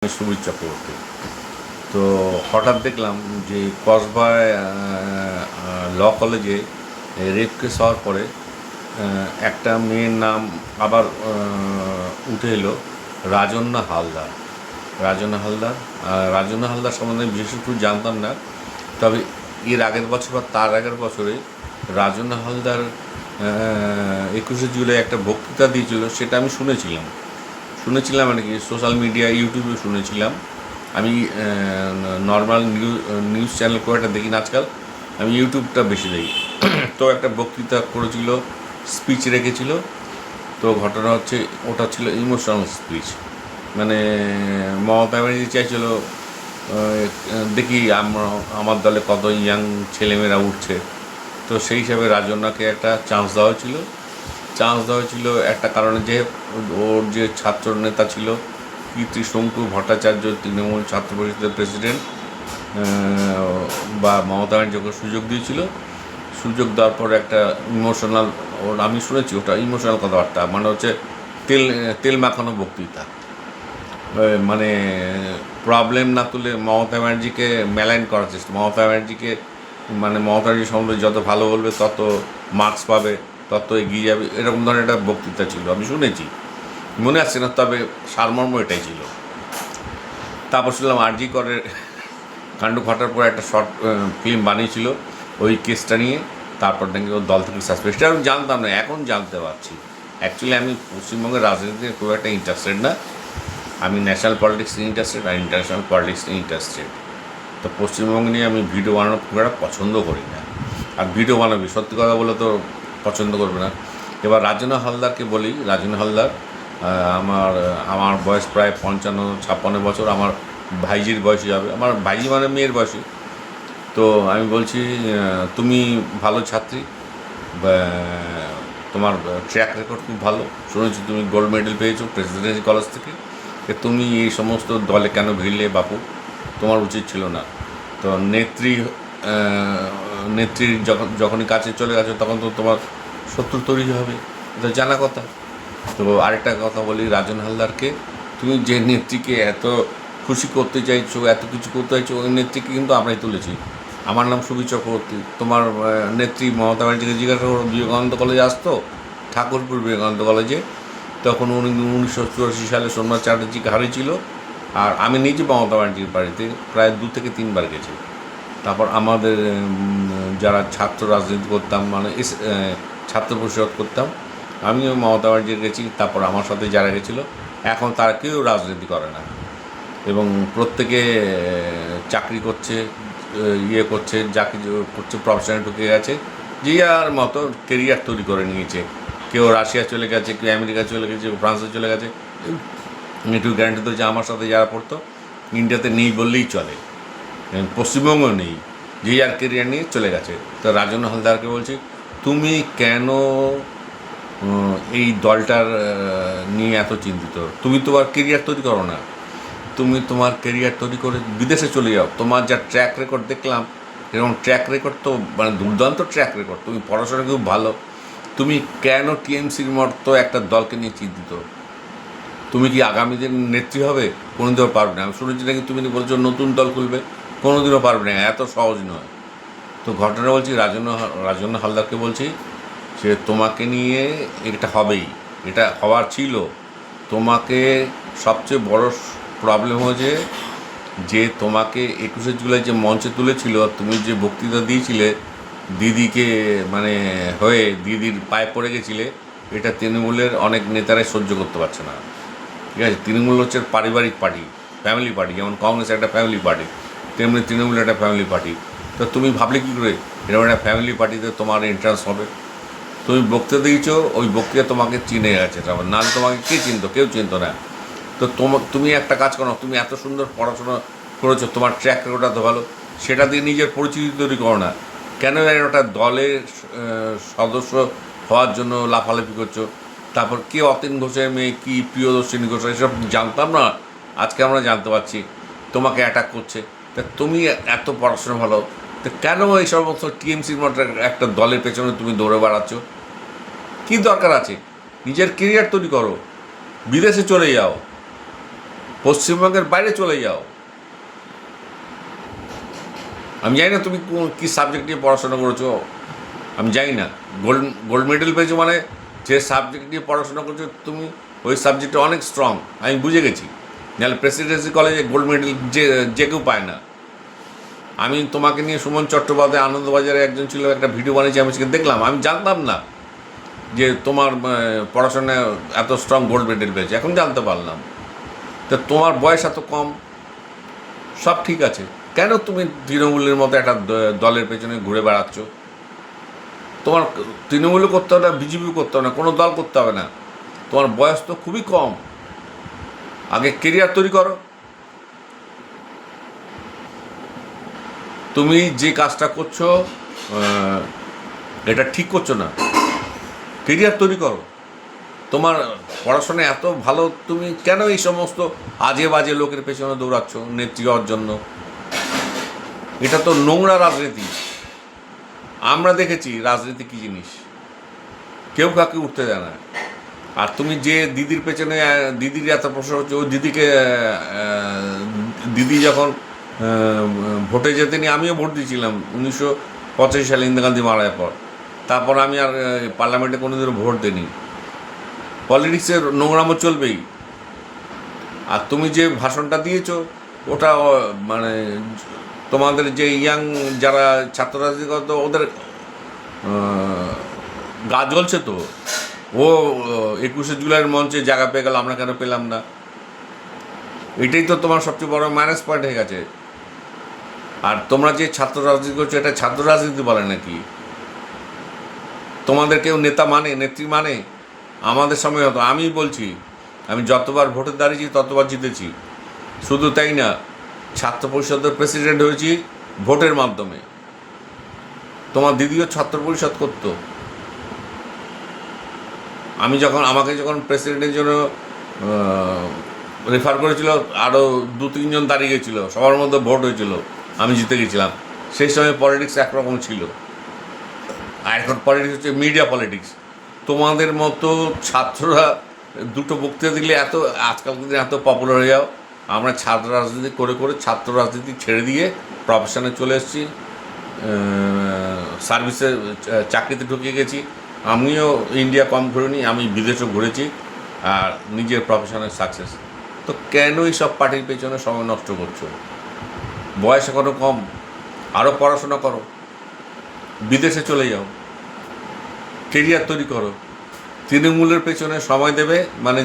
সুবীর চক্রবর্তী। তো হঠাৎ দেখলাম যে কসবায় ল কলেজে রেপ কেস হওয়ার পরে একটা মেয়ের নাম আবার উঠে এলো, রাজন্যা হালদার। রাজন্যা হালদার সম্বন্ধে বিশেষ একটু জানতাম না, তবে এর আগের বছর বা তার আগের বছরে রাজন্যা হালদার 21শে জুলাই একটা বক্তৃতা দিয়েছিল, সেটা আমি শুনেছিলাম মানে কি সোশ্যাল মিডিয়া ইউটিউবে শুনেছিলাম। আমি নর্মাল নিউজ চ্যানেল খুব একটা দেখি না আজকাল, আমি ইউটিউবটা বেশি দেখি। তো একটা বক্তৃতা করেছিল, স্পিচ রেখেছিল। তো ঘটনা হচ্ছে ওটা ছিল ইমোশনাল স্পিচ। মানে মমতা ব্যানার্জি চাইছিল দেখি আমার দলে কত ইয়াং ছেলেমেয়েরা উঠছে। তো সেই হিসাবে রাজন্যাকে একটা চান্স দেওয়া হয়েছিল একটা কারণে, যে ওর যে ছাত্র নেতা ছিল কীর্তি শঙ্কু ভট্টাচার্য, তৃণমূল ছাত্র পরিষদের প্রেসিডেন্ট, বা মমতা ব্যানার্জি ওকে সুযোগ দেওয়ার পর একটা ইমোশনাল, আমি শুনেছি ওটা ইমোশনাল কথাবার্তা, মানে হচ্ছে তেল মাখানো বক্তৃতা। মানে প্রবলেম না তুলে মমতা ব্যানার্জিকে মেলাইন করার চেষ্টা, মমতা ব্যানার্জি সম্বন্ধে যত ভালো বলবে তত মার্কস পাবে, তত এগিয়ে যাবে, এরকম ধরনের একটা বক্তৃতা ছিল, আমি শুনেছি, মনে আসছে না, তবে সারমর্ম এটাই ছিল। তারপর শুনলাম আরজি করের কাণ্ড ঘটার পর একটা শর্ট ফিল্ম বানিয়েছিল ওই কেসটা নিয়ে, তারপর নাকি ওর দল থেকে সাসপেন্ড। সেটা আমি জানতাম না, এখন জানতে পারছি। অ্যাকচুয়ালি আমি পশ্চিমবঙ্গের রাজনীতিতে খুব একটা ইন্টারেস্টেড না, আমি ন্যাশনাল পলিটিক্স নিয়ে ইন্টারেস্টেড আর ইন্টারন্যাশনাল পলিটিক্স নিয়ে ইন্টারেস্টেড। তো পশ্চিমবঙ্গ নিয়ে আমি ভিডিও বানানো খুব একটা পছন্দ করি না, আর ভিডিও বানাবি সত্যি কথা বলে তো পছন্দ করবে না। এবার রাজন্যা হালদারকে বলি, রাজন্যা হালদার আমার বয়স প্রায় 55-56 বছর, আমার ভাইজির বয়সী হবে, আমার ভাইজি মানে মেয়ের বয়সী। তো আমি বলছি, তুমি ভালো ছাত্রী, তোমার ট্র্যাক রেকর্ড খুব ভালো, শুনেছি তুমি গোল্ড মেডেল পেয়েছো প্রেসিডেন্সি কলেজ থেকে, তুমি এই সমস্ত দলে কেন ভিড়লে বাপু, তোমার উচিত ছিল না। তো নেত্রীর যখনই কাছে চলে গেছো তখন তো তোমার শত্রু তৈরি হবে, এটা জানা কথা। তো আরেকটা কথা বলি রাজন্যা হালদারকে, তুমি যে নেত্রীকে এত খুশি করতে চাইছো, এত কিছু করতে চাইছো, ওই নেত্রীকে কিন্তু আমরাই তুলেছি। আমার নাম সুবীর চক্রবর্তী। তোমার নেত্রী মমতা ব্যানার্জিকে জিজ্ঞাসা করো, বিবেকানন্দ কলেজে আসতো, ঠাকুরপুর বিবেকানন্দ কলেজে, তখন 1984 সালে সোমনাথ চ্যাটার্জিকে হারিয়েছিল। আর আমি নিজে মমতা ব্যানার্জির বাড়িতে প্রায় 2 থেকে 3 বার গেছি। তারপর আমাদের যারা ছাত্র রাজনীতি করতাম, মানে ছাত্র পরিষদ করতাম, আমিও মমতা ব্যানার্জি গেছি। তারপর আমার সাথে যারা গেছিলো এখন তারা কেউ রাজনীতি করে না, এবং প্রত্যেকে চাকরি করছে, করছে, যা কিছু করছে, প্রফেশনে ঢুকে গেছে, যে যার মতো কেরিয়ার তৈরি করে নিয়েছে। কেউ রাশিয়া চলে গেছে, কেউ আমেরিকা চলে গেছে, কেউ ফ্রান্সে চলে গেছে। একটু গ্যারান্টি তো যে আমার সাথে যারা পড়তো ইন্ডিয়াতে নেই বললেই চলে, পশ্চিমবঙ্গ নেই, যে যার কেরিয়ার নিয়ে চলে গেছে। তো রাজন্যা হালদারকে বলছি, তুমি কেন এই দলটার নিয়ে এত চিন্তিত? তুমি তোমার কেরিয়ার তৈরি করো না, তুমি তোমার কেরিয়ার তৈরি করে বিদেশে চলে যাও। তোমার যা ট্র্যাক রেকর্ড দেখলাম, এরকম ট্র্যাক রেকর্ড তো মানে দুর্দান্ত ট্র্যাক রেকর্ড, তুমি পড়াশোনা খুব ভালো, তুমি কেন টিএমসির মতো একটা দলকে নিয়ে চিন্তিত? তুমি কি আগামী দিন নেত্রী হবে? কোনোদিনও পারবে না। আমি শুনেছি নাকি তুমি বলছো নতুন দল খুলবে, কোনোদিনও পারবে না, এত সহজ নয়। তো ঘটনা বলছি, রাজন্যা হালদারকে বলছি, সে তোমাকে নিয়ে এটা হবেই, এটা হওয়ার ছিল। তোমাকে সবচেয়ে বড় প্রবলেম হয়েছে যে তোমাকে 21শে জুলাই যে মঞ্চে তুলেছিল, তুমি যে বক্তৃতা দিয়েছিলে দিদিকে মানে হয়ে দিদির পায়ে পড়ে গেছিলে, এটা তৃণমূলের অনেক নেতারাই সহ্য করতে পারছে না। ঠিক আছে, তৃণমূল হচ্ছে পারিবারিক পার্টি, ফ্যামিলি পার্টি, যেমন কংগ্রেস একটা ফ্যামিলি পার্টি, তেমনি তৃণমূল একটা ফ্যামিলি পার্টি। তো তুমি ভাবলে কী করে এরকম একটা ফ্যামিলি পার্টিতে তোমার এন্ট্রান্স হবে? তুমি বক্তৃতা দিয়েছো, ওই বক্তৃতা তোমাকে চিনে গেছে, তারপর নাহলে তোমাকে কে চিনতো? কেউ চিনতো না। তো তুমি একটা কাজ করো, তুমি এত সুন্দর পড়াশোনা করেছো, তোমার ট্র্যাক রেকর্ড এত ভালো, সেটা দিয়ে নিজের পরিচিতি তৈরি করো না। কেন ওটা দলের সদস্য হওয়ার জন্য লাফালাফি করছো? তারপর কে অতীন ঘোষের মেয়ে, কী প্রিয়দর্শিনী ঘোষ, এসব জানতাম না, আজকে আমরা জানতে পারছি তোমাকে অ্যাটাক করছে। তা তুমি এত পড়াশোনা ভালো, তো কেন এই সমস্ত টিএমসির মতো একটা দলের পেছনে তুমি দৌড়ে বেড়াচ্ছ? কী দরকার আছে? নিজের কেরিয়ার তৈরি করো, বিদেশে চলে যাও। পশ্চিমবঙ্গের বাইরে চলে যাও। আমি জানি না তুমি কী সাবজেক্ট নিয়ে পড়াশোনা করেছো, আমি জানি না। গোল্ড গোল্ড মেডেল পেয়েছো মানে যে সাবজেক্ট নিয়ে পড়াশোনা করছো তুমি ওই সাবজেক্টে অনেক স্ট্রং, আমি বুঝে গেছি। নাহলে প্রেসিডেন্সি কলেজে গোল্ড মেডেল যে কেউ পায় না। আমি তোমাকে নিয়ে সুমন চট্টোপাধ্যায় আনন্দবাজারে একজন ছিল, একটা ভিডিও বানিয়েছি, আমি সেখানে দেখলাম। আমি জানতাম না যে তোমার পড়াশোনায় এত স্ট্রং গোল্ড মেডেল পেয়েছে, এখন জানতে পারলাম। তো তোমার বয়স এত কম, সব ঠিক আছে, কেন তুমি তৃণমূলের মতো একটা দলের পেছনে ঘুরে বেড়াচ্ছ? তোমার তৃণমূলও করতে হবে না, বিজেপিও করতে হবে না, কোনো দল করতে হবে না। তোমার বয়স তো খুবই কম, আগে কেরিয়ার তৈরি করো। তুমি যে কাজটা করছো এটা ঠিক করছো না, কেরিয়ার তৈরি করো। তোমার পড়াশোনা এত ভালো, তুমি কেন এই সমস্ত আজে বাজে লোকের পেছনে দৌড়াচ্ছ নেত্রী হওয়ার জন্য? এটা তো নোংরা রাজনীতি। আমরা দেখেছি রাজনীতি কী জিনিস, কেউ কাউকে উঠতে দেয় না। আর তুমি যে দিদির পেছনে, দিদির এত প্রশ্ন হচ্ছে, ওই দিদিকে দিদি যখন ভোটে যেতেনি, আমিও ভোট দিয়েছিলাম 1985 সালে ইন্দিরা গান্ধী মারার পর। তারপর আমি আর পার্লামেন্টে কোনোদিনও ভোট দিইনি। পলিটিক্সের নোংরামো চলবেই। আর তুমি যে ভাষণটা দিয়েছো ওটা মানে তোমাদের যে ইয়াং যারা ছাত্র রাজনীতি করতো ওদের গা জ্বলছে তো। ও 21শে জুলাইয়ের মঞ্চে জায়গা পেয়ে গেল, আমরা কেন পেলাম না? এটাই তো তোমার সবচেয়ে বড় মাইনাস পয়েন্ট হয়ে গেছে। আর তোমরা যে ছাত্র রাজনীতি করছো, এটা ছাত্র রাজনীতি বলে নাকি? তোমাদের কেউ নেতা মানে, নেত্রী মানে? আমাদের সময় হতো, আমি বলছি, আমি যতবার ভোটে দাঁড়িয়েছি ততবার জিতেছি। শুধু তাই না, ছাত্র পরিষদের প্রেসিডেন্ট হয়েছি ভোটের মাধ্যমে। তোমার দিদিও ছাত্র পরিষদ করতো। আমাকে যখন প্রেসিডেন্টের জন্য রেফার করেছিল, আরও 2-3 জন দাঁড়িয়ে গেছিলো, সবার মধ্যে ভোট হয়েছিল, আমি জিতে গেছিলাম। সেই সময় পলিটিক্স একরকম ছিল, আর এখন পলিটিক্স হচ্ছে মিডিয়া পলিটিক্স। তোমাদের মতো ছাত্ররা দুটো বক্তৃতা দিলে এত আজকালকার দিনে এত পপুলার হয়ে যাও। আমরা ছাত্র রাজনীতি করে করে ছাত্র রাজনীতি ছেড়ে দিয়ে প্রফেশনে চলে এসেছি, সার্ভিসে চাকরিতে ঢুকিয়ে গেছি। আমিও ইন্ডিয়া কম ঘুরিনি, আমি বিদেশও ঘুরেছি, আর নিজের প্রফেশনের সাকসেস। তো কেন এই সব পার্টির পেছনে সময় নষ্ট করছো? বয়স এখনও কম, আরও পড়াশোনা করো, বিদেশে চলে যাও, কেরিয়ার তৈরি করো। তৃণমূলের পেছনে সময় দেবে মানে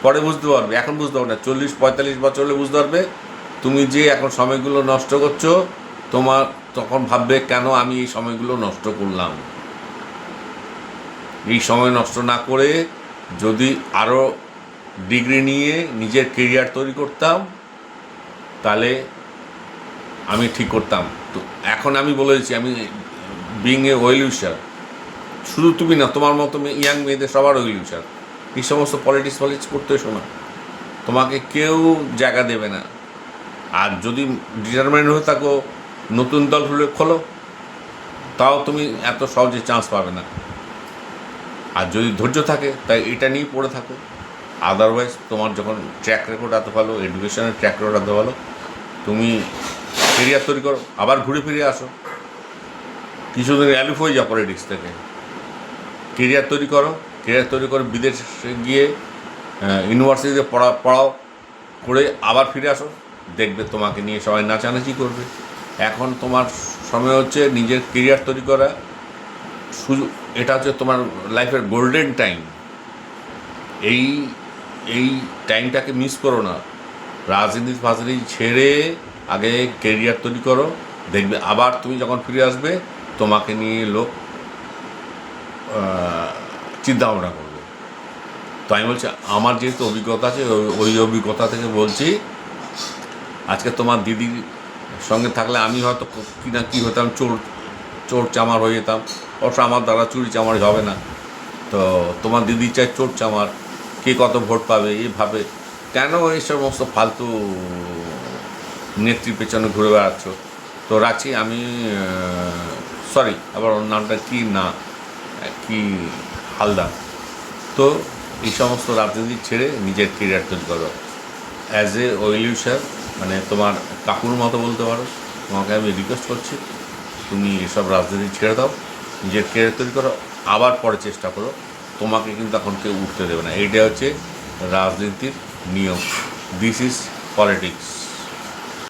পরে বুঝতে পারবে, এখন বুঝতে পারবে না। 40-45 বছর হলে বুঝতে পারবে তুমি যে এখন সময়গুলো নষ্ট করছো। তোমার তখন ভাববে কেন আমি এই সময়গুলো নষ্ট করলাম। এই সময় নষ্ট না করে যদি আরও ডিগ্রি নিয়ে নিজের কেরিয়ার তৈরি করতাম তাহলে আমি ঠিক করতাম। তো এখন আমি বলেছি, আমি বিং এ ওয়েল উইশার, শুধু তুমি না, তোমার মতো ইয়াং মেয়েদের সবার ওয়েল উইশার। এই সমস্ত পলিটিক্স করতে এসো না, তোমাকে কেউ জায়গা দেবে না। আর যদি ডিটারমাইন্ড হয়ে থাকো নতুন দল খোলো, তাও তুমি এত সহজে চান্স পাবে না। আর যদি ধৈর্য থাকে তাই এটা নিয়েই পড়ে থাকো। আদারওয়াইজ তোমার যখন ট্র্যাক রেকর্ড এত ভালো, এডুকেশনের ট্র্যাক রেকর্ড এত ভালো, তুমি কেরিয়ার তৈরি করো, আবার ঘুরে ফিরে আসো, কিছুদিন অ্যালুফ হয়ে যাও পলিটিক্স থেকে। কেরিয়ার তৈরি করে বিদেশে গিয়ে ইউনিভার্সিটিতে পড়াও, করে আবার ফিরে আসো, দেখবে তোমাকে নিয়ে সবাই নাচানাচি করবে। এখন তোমার সময় হচ্ছে নিজের কেরিয়ার তৈরি করা, এটা হচ্ছে তোমার লাইফের গোল্ডেন টাইম। এই টাইমটাকে মিস করো না। রাজনীতি ছেড়ে আগে কেরিয়ার তৈরি করো, দেখবে আবার তুমি যখন ফিরে আসবে তোমাকে নিয়ে লোক চিন্তা ভাবনা করবে। তো আমি বলছি, আমার যেহেতু অভিজ্ঞতা আছে, ওই অভিজ্ঞতা থেকে বলছি, আজকে তোমার দিদির সঙ্গে থাকলে আমি হয়তো কি না কি হতাম, চোর চামার হয়ে যেতাম। অবশ্য আমার দ্বারা চুরি চামার হবে না। তো তোমার দিদি চাই চোর চামার, কে কত ভোট পাবে এইভাবে কেন এই সমস্ত ফালতু নেত্রীর পেছনে ঘুরে বেড়াচ্ছ? তো রাখছি আমি, সরি আবার ওর নামটা কি হালদার। তো এই সমস্ত রাজনীতি ছেড়ে নিজের কেরিয়ার তৈরি করো। অ্যাজ এ ওয়েলিউশার, মানে তোমার কাকুর মতো বলতে পারো, তোমাকে আমি রিকোয়েস্ট করছি তুমি এসব রাজনীতি ছেড়ে দাও, নিজের কেরিয়ার তৈরি করো, আবার পরে চেষ্টা করো। তোমাকে কিন্তু এখন কেউ উঠতে দেবে না। এইটা হচ্ছে রাজনীতির নিয়ম। This is politics.